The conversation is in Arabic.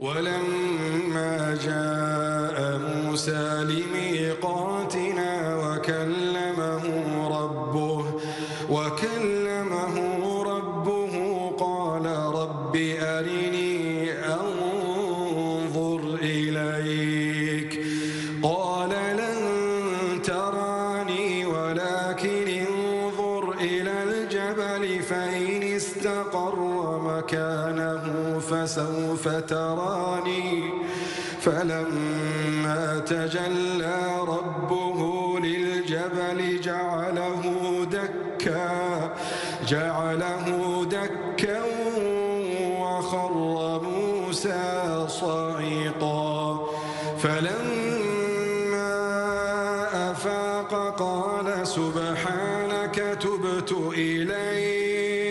ولما جاء موسى لميقاتنا وكلمه ربه قال رب أرني أنظر إليك قال لن تراني ولكن انظر إلى الجبل فإن استقر مكانه فسوف تراني فلما تجلى ربه للجبل جعله دكا وخر موسى صعقا فلما أفاق قال سبحانك تبت إليك